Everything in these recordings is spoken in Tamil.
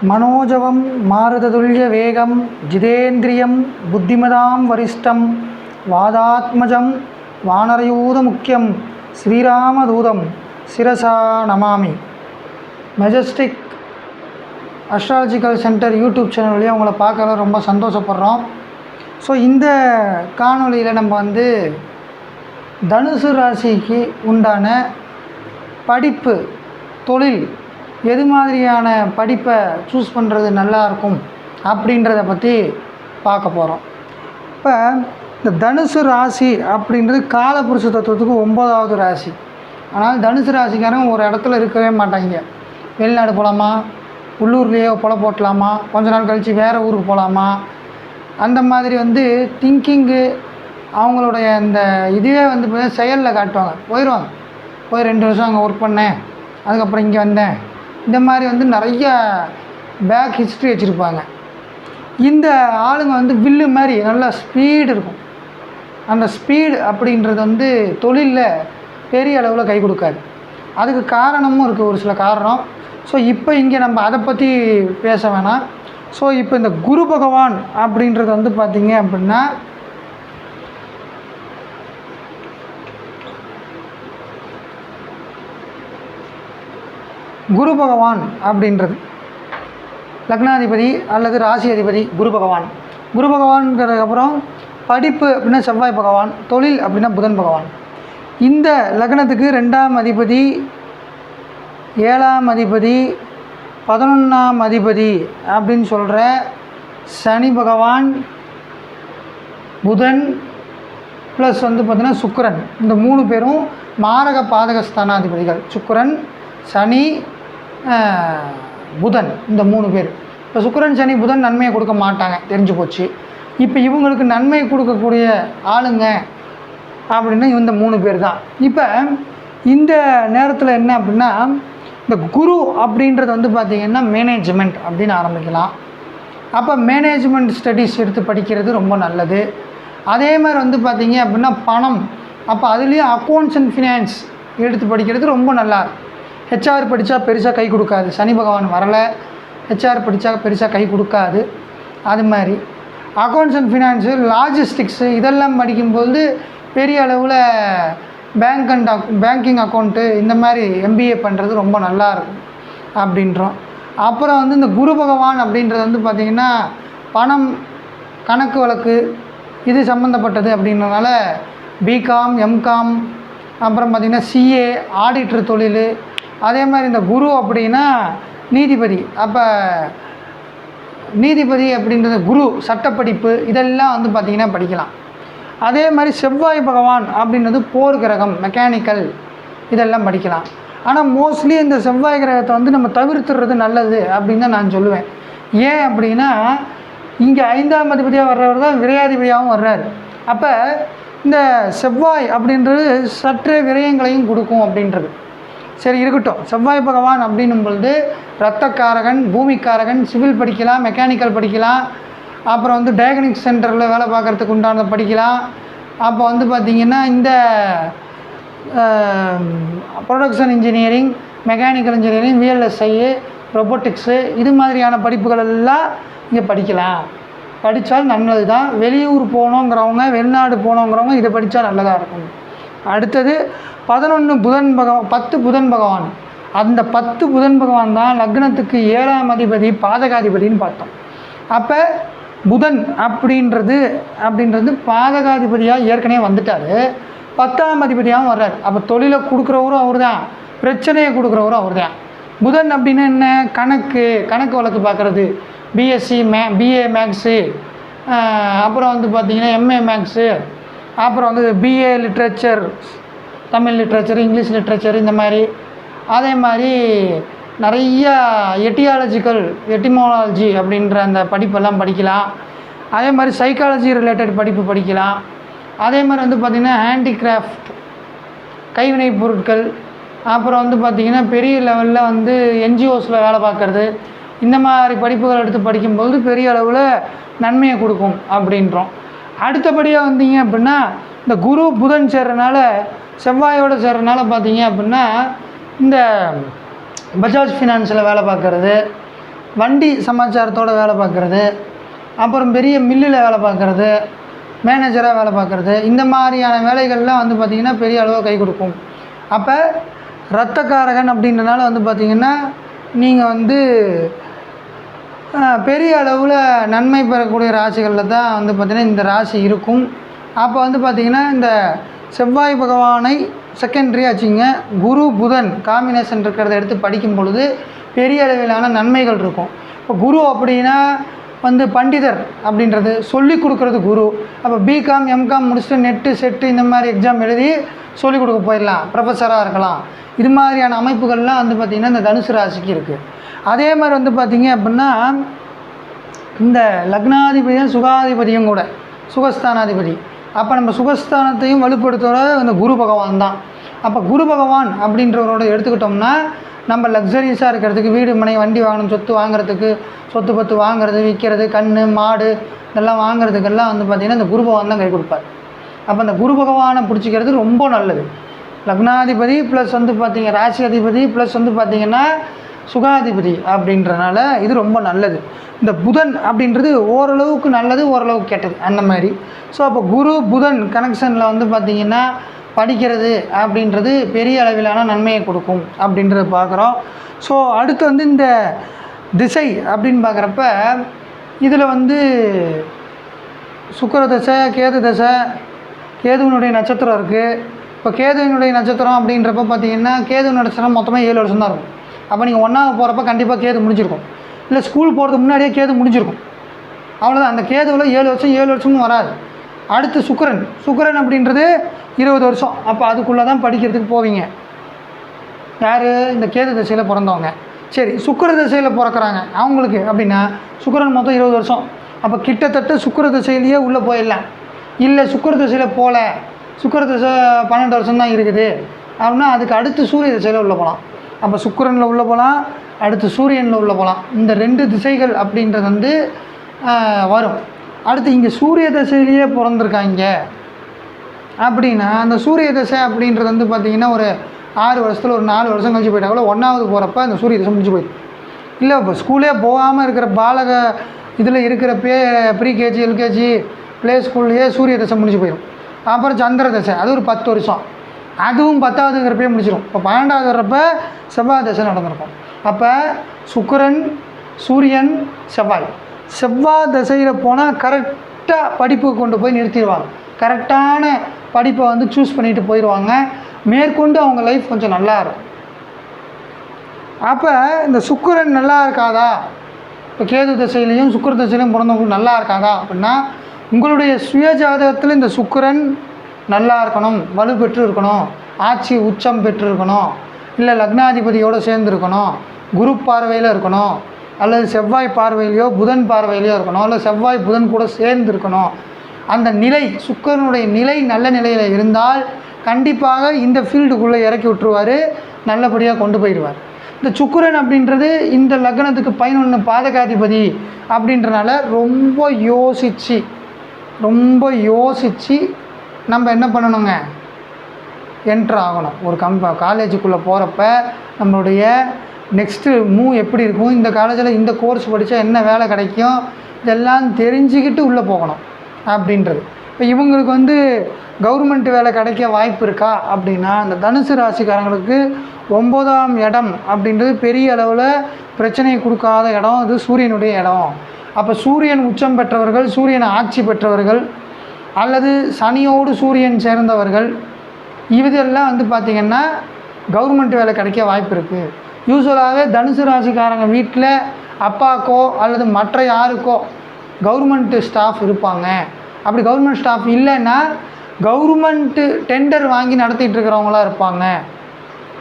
மனோஜவம் மாருததுல்ய வேகம் ஜிதேந்திரியம் புத்திமதாம் வரிஷ்டம் வாதாத்மஜம் வானரயூத முக்கியம் ஸ்ரீராமதூதம் சிரசா நமாமி. Majestic astrological centre YouTube channel வழியாக உங்களை பார்க்கல ரொம்ப சந்தோஷப்படுறோம். ஸோ இந்த காணொலியில் நம்ம தனுசு ராசிக்கு உண்டான படிப்பு, தொழில், எது மாதிரியான படிப்பை சூஸ் பண்ணுறது நல்லாயிருக்கும் அப்படின்றத பற்றி பார்க்க போகிறோம். இப்போ இந்த தனுசு ராசி அப்படின்றது காலபுருஷ தத்துவத்துக்கு 9வது ராசி. ஆனால் தனுசு ராசிக்காரங்க ஒரு இடத்துல இருக்கவே மாட்டாங்க. வெளிநாடு போகலாமா, உள்ளூர்லேயே போட்டலாமா, கொஞ்ச நாள் கழித்து வேறு ஊருக்கு போகலாமா, அந்த மாதிரி திங்கிங்கு அவங்களுடைய அந்த இதுவே பார்த்தீங்கன்னா செயலில் காட்டுவாங்க. போய் 2 வருஷம் அங்கே ஒர்க் பண்ணேன், அதுக்கப்புறம் இங்கே வந்தேன், இந்த மாதிரி நிறைய பேக் ஹிஸ்ட்ரி வச்சுருப்பாங்க. இந்த ஆளுங்க வில்லு மாதிரி நல்லா ஸ்பீடு இருக்கும். அந்த ஸ்பீடு அப்படின்றது தொழிலில் பெரிய அளவில் கை கொடுக்காது. அதுக்கு காரணமும் இருக்குது, ஒரு சில காரணம். ஸோ இப்போ இங்கே நம்ம அதை பற்றி பேச வேணாம். ஸோ இப்போ இந்த குரு பகவான் அப்படின்றது பார்த்திங்க அப்படின்னா குரு பகவான் அப்படின்றது லக்னாதிபதி அல்லது ராசி அதிபதி குரு பகவான். குரு பகவான்கிறதுக்கப்புறம் படிப்பு அப்படின்னா செவ்வாய் பகவான், தொழில் அப்படின்னா புதன் பகவான். இந்த லக்னத்துக்கு 2ஆம் அதிபதி, 7ஆம் அதிபதி, 11ஆம் அதிபதி அப்படின்னு சொல்கிற சனி பகவான், புதன் ப்ளஸ் பார்த்திங்கன்னா சுக்கிரன், இந்த 3 பேரும் மாரக பாதகஸ்தானாதிபதிகள். சுக்கிரன், சனி, புதன், இந்த 3 பேர். இப்போ சுக்கிரன், சனி, புதன் நன்மையை கொடுக்க மாட்டாங்க, தெரிஞ்சு போச்சு. இப்போ இவங்களுக்கு நன்மை கொடுக்கக்கூடிய ஆளுங்க அப்படின்னா இந்த 3 பேர் தான். இப்போ இந்த நேரத்தில் என்ன அப்படின்னா இந்த குரு அப்படின்றது பார்த்திங்கன்னா மேனேஜ்மெண்ட் அப்படின்னு ஆரம்பிக்கலாம். அப்போ மேனேஜ்மெண்ட் ஸ்டடீஸ் எடுத்து படிக்கிறது ரொம்ப நல்லது. அதே மாதிரி பார்த்திங்க அப்படின்னா பணம், அப்போ அதுலேயும் அக்கௌண்ட்ஸ் அண்ட் ஃபினான்ஸ் எடுத்து படிக்கிறது ரொம்ப நல்லா. ஹெச்ஆர் படித்தா பெருசாக கை கொடுக்காது, சனி பகவான் வரலை, ஹெச்ஆர் படித்தா பெருசாக கை கொடுக்காது. அது மாதிரி அக்கௌண்ட்ஸ் அண்ட் ஃபினான்ஸு, லாஜிஸ்டிக்ஸு இதெல்லாம் படிக்கும்போது பெரிய அளவில் பேங்கிங் அக்கௌண்ட்டு இந்த மாதிரி எம்பிஏ பண்ணுறது ரொம்ப நல்லாயிருக்கும் அப்படின்றோம். அப்புறம் இந்த குரு பகவான் அப்படின்றது பார்த்திங்கன்னா பணம், கணக்கு வழக்கு இது சம்மந்தப்பட்டது அப்படின்றனால பிகாம், எம்காம், அப்புறம் பார்த்திங்கன்னா சிஏ, ஆடிட்டர் தொழில். அதே மாதிரி இந்த குரு அப்படின்னா நீதிபதி. அப்போ நீதிபதி அப்படின்றது குரு, சட்டப்படிப்பு இதெல்லாம் பார்த்திங்கன்னா படிக்கலாம். அதே மாதிரி செவ்வாய் பகவான் அப்படின்றது போர் கிரகம், மெக்கானிக்கல் இதெல்லாம் படிக்கலாம். ஆனால் மோஸ்ட்லி இந்த செவ்வாய் கிரகத்தை நம்ம தவிர்த்துறது நல்லது அப்படின்னு தான் நான் சொல்லுவேன். ஏன் அப்படின்னா இங்கே 5ஆம் அதிபதியாக வர்றவர் தான் விரையாதிபதியாகவும் வர்றாரு. அப்போ இந்த செவ்வாய் அப்படின்றது சற்றே விரயங்களையும் கொடுக்கும் அப்படின்றது. சரி இருக்கட்டும். செவ்வாய் பகவான் அப்படின்னும் பொழுது இரத்தக்காரகன், பூமிக்காரகன், சிவில் படிக்கலாம், மெக்கானிக்கல் படிக்கலாம், அப்புறம் டயக்னிக் சென்டரில் வேலை பார்க்குறதுக்கு உண்டானதை படிக்கலாம். அப்போ பார்த்திங்கன்னா இந்த production engineering, mechanical engineering, VLSI, robotics இது மாதிரியான படிப்புகள் எல்லாம் இங்கே படிக்கலாம். படித்தால் நல்லது தான். வெளியூர் போகணுங்கிறவங்க, வெளிநாடு போகணுங்கிறவங்க இதை படித்தா நல்லதாக இருக்கும். அடுத்தது 11 புதன் பகவான், 10 புதன் பகவான். அந்த 10 புதன் பகவான் தான் லக்னத்துக்கு 7ஆம் அதிபதி, பாதகாதிபதினு பார்த்தோம். அப்போ புதன் அப்படின்றது பாதகாதிபதியாக ஏற்கனவே வந்துட்டார், 10ஆம் அதிபதியாகவும் வர்றார். அப்போ தொழிலை கொடுக்குறவரும் அவர் தான், பிரச்சனையை கொடுக்குறவரும் அவர் தான். புதன் அப்படின்னா என்ன? கணக்கு வழக்கு பார்க்குறது, பிஎஸ்சி பிஏ மேக்ஸு, அப்புறம் பார்த்திங்கன்னா எம்ஏ மேக்ஸு, அப்புறம் BA literature, Tamil literature, English literature இந்த மாதிரி. அதே மாதிரி நிறையா எட்டிமாலஜி அப்படின்ற அந்த படிப்பெல்லாம் படிக்கலாம். அதே மாதிரி சைக்காலஜி ரிலேட்டட் படிப்பு படிக்கலாம். அதே மாதிரி பார்த்திங்கன்னா ஹேண்டிகிராஃப்ட், கைவினை பொருட்கள், அப்புறம் பார்த்திங்கன்னா பெரிய லெவலில் என்ஜிஓஸில் வேலை பார்க்குறது, இந்த மாதிரி படிப்புகள் எடுத்து படிக்கும்போது பெரிய அளவில் நன்மையை கொடுக்கும் அப்படின்றோம். அடுத்தபடியாக வந்தீங்க அப்படின்னா இந்த குரு புதன் சேர்றனால, செவ்வாயோடு சேர்றனால பார்த்திங்க அப்படின்னா இந்த பஜாஜ் ஃபினான்ஸில் வேலை பார்க்குறது, வண்டி சமாச்சாரத்தோடு வேலை பார்க்குறது, அப்புறம் பெரிய மில்லில் வேலை பார்க்குறது, மேனேஜராக வேலை பார்க்குறது, இந்த மாதிரியான வேலைகள்லாம் வந்து பார்த்திங்கன்னா பெரிய அளவு கை கொடுக்கும். அப்போ இரத்தக்காரகன் அப்படின்றனால வந்து பார்த்திங்கன்னா நீங்கள் வந்து பெரிய அளவில் நன்மை பெறக்கூடிய ராசிகளில் தான் வந்து பார்த்திங்கன்னா இந்த ராசி இருக்கும். அப்போ வந்து பார்த்திங்கன்னா இந்த செவ்வாய் பகவானை செகண்டரியாக வச்சுங்க, குரு புதன் காம்பினேஷன் இருக்கிறத எடுத்து படிக்கும் பொழுது பெரிய அளவிலான நன்மைகள் இருக்கும். இப்போ குரு அப்படின்னா வந்து பண்டிதர் அப்படின்றது சொல்லி கொடுக்குறது குரு. அப்போ பிகாம் எம்காம் முடிச்சுட்டு நெட்டு செட்டு இந்த மாதிரி எக்ஸாம் எழுதி சொல்லிக் கொடுக்க போயிடலாம், ப்ரொஃபஸராக இருக்கலாம். இது மாதிரியான அமைப்புகள்லாம் வந்து பார்த்திங்கன்னா இந்த தனுசு ராசிக்கு இருக்குது. அதே மாதிரி வந்து பார்த்திங்க அப்படின்னா இந்த லக்னாதிபதியும் சுகாதிபதியும் கூட சுகஸ்தானாதிபதி. அப்போ நம்ம சுகஸ்தானத்தையும் வலுப்படுத்துகிற இந்த குரு பகவான் தான். அப்போ குரு பகவான் அப்படின்றவரோட எடுத்துக்கிட்டோம்னா நம்ம லக்ஸரியஸாக இருக்கிறதுக்கு, வீடு மனை வண்டி வாங்கணும், சொத்து வாங்குறதுக்கு, சொத்து பத்து வாங்குறது, விற்கிறது, கண் மாடு இதெல்லாம் வாங்குறதுக்கெல்லாம் வந்து பார்த்திங்கன்னா இந்த குரு பகவான் தான் கை கொடுப்பார். அப்போ அந்த குரு பகவானை பிடிச்சிக்கிறது ரொம்ப நல்லது. லக்னாதிபதி ப்ளஸ் வந்து பார்த்திங்க ராசி அதிபதி ப்ளஸ் வந்து பார்த்திங்கன்னா சுகாதிபதி அப்படின்றனால இது ரொம்ப நல்லது. இந்த புதன் அப்படின்றது ஓரளவுக்கு நல்லது, ஓரளவுக்கு கெட்டது அந்த மாதிரி. ஸோ அப்போ குரு புதன் கனெக்ஷனில் வந்து பார்த்திங்கன்னா படிக்கிறது அப்படின்றது பெரிய அளவிலான நன்மையை கொடுக்கும் அப்படின்றத பார்க்குறோம். ஸோ அடுத்து வந்து இந்த திசை அப்படின்னு பார்க்குறப்ப இதில் வந்து சுக்கிர தசை, கேது தசை, கேதுவினுடைய நட்சத்திரம் இருக்குது. இப்போ கேதுவினுடைய நட்சத்திரம் அப்படின்றப்ப பார்த்திங்கன்னா கேதுவினுடைய நட்சத்திரம் மொத்தமாக 7 வருஷம் தான் இருக்கும். அப்போ நீங்கள் 1ஆவது போகிறப்ப கண்டிப்பாக கேது முடிஞ்சிருக்கும், இல்லை ஸ்கூல் போகிறதுக்கு முன்னாடியே கேது முடிஞ்சிருக்கும். அவ்வளோதான். அந்த கேதுவில் 7 வருஷமும் வராது. அடுத்து சுக்கிரன் அப்படின்றது 20 வருஷம். அப்போ அதுக்குள்ளே தான் படிக்கிறதுக்கு போவீங்க. யார்? இந்த கேது தசையில் பிறந்தவங்க. சரி, சுக்கிர தசையில் பிறக்கிறாங்க அவங்களுக்கு அப்படின்னா சுக்கிரன் மொத்தம் 20 வருஷம். அப்போ கிட்டத்தட்ட சுக்கிர தசையிலேயே உள்ளே போயிடலாம். இல்லை சுக்கிர தசையில் போகல, சுக்கிர தசை 12 வருஷம் தான் இருக்குது அப்படின்னா அதுக்கு அடுத்து சூரிய தசையில் உள்ளே போகலாம். அப்போ சுக்கிரனில் உள்ளே போகலாம், அடுத்து சூரியனில் உள்ளே போகலாம். இந்த 2 திசைகள் அப்படின்றது வந்து வரும். அடுத்து இங்கே சூரிய தசையிலேயே பிறந்திருக்காங்க அப்படின்னா அந்த சூரிய தசை அப்படின்றது வந்து பார்த்திங்கன்னா ஒரு 6 வருஷத்தில் ஒரு 4 வருஷம் கழிச்சு போயிட்டா கூட 1ஆவது போகிறப்ப அந்த சூரிய தசை முடிஞ்சு போயிடும். இல்லை இப்போ ஸ்கூலே போகாமல் இருக்கிற பாலக இதில் இருக்கிற ப்ரீகேஜி எல்கேஜி ப்ளே ஸ்கூல்லையே சூரிய தசை முடிஞ்சு போயிடும். அப்புறம் சந்திர தசை, அது ஒரு 10 வருஷம், அதுவும் 10ஆவதுங்கிறப்பே முடிச்சிடும். இப்போ 12ஆவது வர்றப்ப செவ்வாய் தசை நடந்திருக்கும். அப்போ சுக்கிரன், சூரியன், செவ்வாய் தசையில் போனால் கரெக்டாக படிப்புக்கு கொண்டு போய் நிறுத்திடுவாங்க. கரெக்டான படிப்பை வந்து சூஸ் பண்ணிட்டு போயிடுவாங்க. மேற்கொண்டு அவங்க லைஃப் கொஞ்சம் நல்லா இருக்கும். அப்போ இந்த சுக்கிரன் நல்லா இருக்காதா, இப்போ கேது தசையிலையும் சுக்கிர தசையிலையும் பிறந்தவங்களுக்கு நல்லா இருக்காதா அப்படின்னா உங்களுடைய சுய ஜாதகத்தில் இந்த சுக்கிரன் நல்லா இருக்கணும், வலுப்பெற்று இருக்கணும், ஆட்சி உச்சம் பெற்று இருக்கணும், இல்லை லக்னாதிபதியோடு சேர்ந்து இருக்கணும், குரு பார்வையில் இருக்கணும், அல்லது செவ்வாய் பார்வையிலையோ புதன் பார்வையிலையோ இருக்கணும், இல்லை செவ்வாய் புதன் கூட சேர்ந்து இருக்கணும். அந்த நிலை சுக்கிரனுடைய நிலை நல்ல நிலையில் இருந்தால் கண்டிப்பாக இந்த ஃபீல்டுக்குள்ளே இறக்கி விட்டுருவார், நல்லபடியாக கொண்டு போயிடுவார். இந்த சுக்கிரன் அப்படின்றது இந்த லக்னத்துக்கு 11 பாதகாதிபதி அப்படின்றனால ரொம்ப யோசித்து நம்ம என்ன பண்ணணுங்க, என்ட்ரு ஆகணும். ஒரு காலேஜுக்குள்ளே போகிறப்ப நம்மளுடைய நெக்ஸ்ட்டு மூவ் எப்படி இருக்கும், இந்த காலேஜில் இந்த கோர்ஸ் படித்தா என்ன வேலை கிடைக்கும், இதெல்லாம் தெரிஞ்சுக்கிட்டு உள்ளே போகணும் அப்படின்றது. இப்போ இவங்களுக்கு வந்து கவர்மெண்ட் வேலை கிடைக்க வாய்ப்பு இருக்கா அப்படின்னா இந்த தனுசு ராசிக்காரங்களுக்கு 9ஆம் இடம் அப்படின்றது பெரிய அளவில் பிரச்சனையை கொடுக்காத இடம், அது சூரியனுடைய இடம். அப்போ சூரியன் உச்சம் பெற்றவர்கள், சூரியன் ஆட்சி பெற்றவர்கள், அல்லது சனியோடு சூரியன் சேர்ந்தவர்கள், இதெல்லாம் வந்து பார்த்திங்கன்னா கவர்மெண்ட் வேலை கிடைக்க வாய்ப்பு இருக்குது. யூஸ்வலாகவே தனுசு ராசிக்காரங்க வீட்டில் அப்பாக்கோ அல்லது மற்ற யாருக்கோ கவர்மெண்ட்டு ஸ்டாஃப் இருப்பாங்க. அப்படி கவர்மெண்ட் ஸ்டாஃப் இல்லைன்னா கவர்மெண்ட்டு டெண்டர் வாங்கி நடத்திட்டு இருக்கிறவங்களாம் இருப்பாங்க,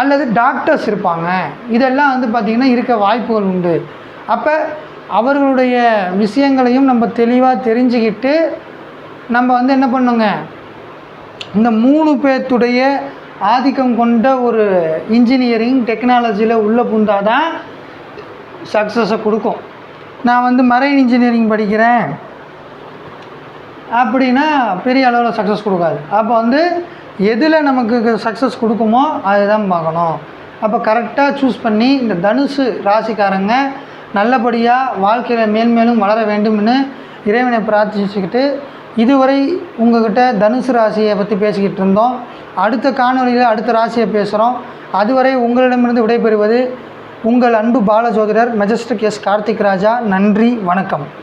அல்லது டாக்டர்ஸ் இருப்பாங்க. இதெல்லாம் வந்து பார்த்திங்கன்னா இருக்க வாய்ப்புகள் உண்டு. அப்போ அவர்களுடைய விஷயங்களையும் நம்ம தெளிவாக தெரிஞ்சுக்கிட்டு நம்ம வந்து என்ன பண்ணுங்க, இந்த 3 பேர்த்துடைய ஆதிக்கம் கொண்ட ஒரு இன்ஜினியரிங் டெக்னாலஜியில் உள்ளே புந்தாதான் சக்ஸஸை கொடுக்கும். நான் வந்து மரைன் இன்ஜினியரிங் படிக்கிறேன் அப்படின்னா பெரிய அளவில் சக்ஸஸ் கொடுக்காது. அப்போ வந்து எதில் நமக்கு சக்ஸஸ் கொடுக்குமோ அதுதான் பார்க்கணும். அப்போ கரெக்டாக சூஸ் பண்ணி இந்த தனுசு ராசிக்காரங்க நல்லபடியாக வாழ்க்கையில் மேன்மேலும் வளர வேண்டும்னு இறைவனை பிரார்த்திச்சுக்கிட்டு இதுவரை உங்கள்கிட்ட தனுசு ராசியை பற்றி பேசிக்கிட்டு இருந்தோம். அடுத்த காணொலியில் அடுத்த ராசியை பேசுகிறோம். அதுவரை உங்களிடமிருந்து விடைபெறுவது உங்கள் அன்பு பாலஜோதிடர் மெஜஸ்டிக் எஸ் கார்த்திக் ராஜா. நன்றி, வணக்கம்.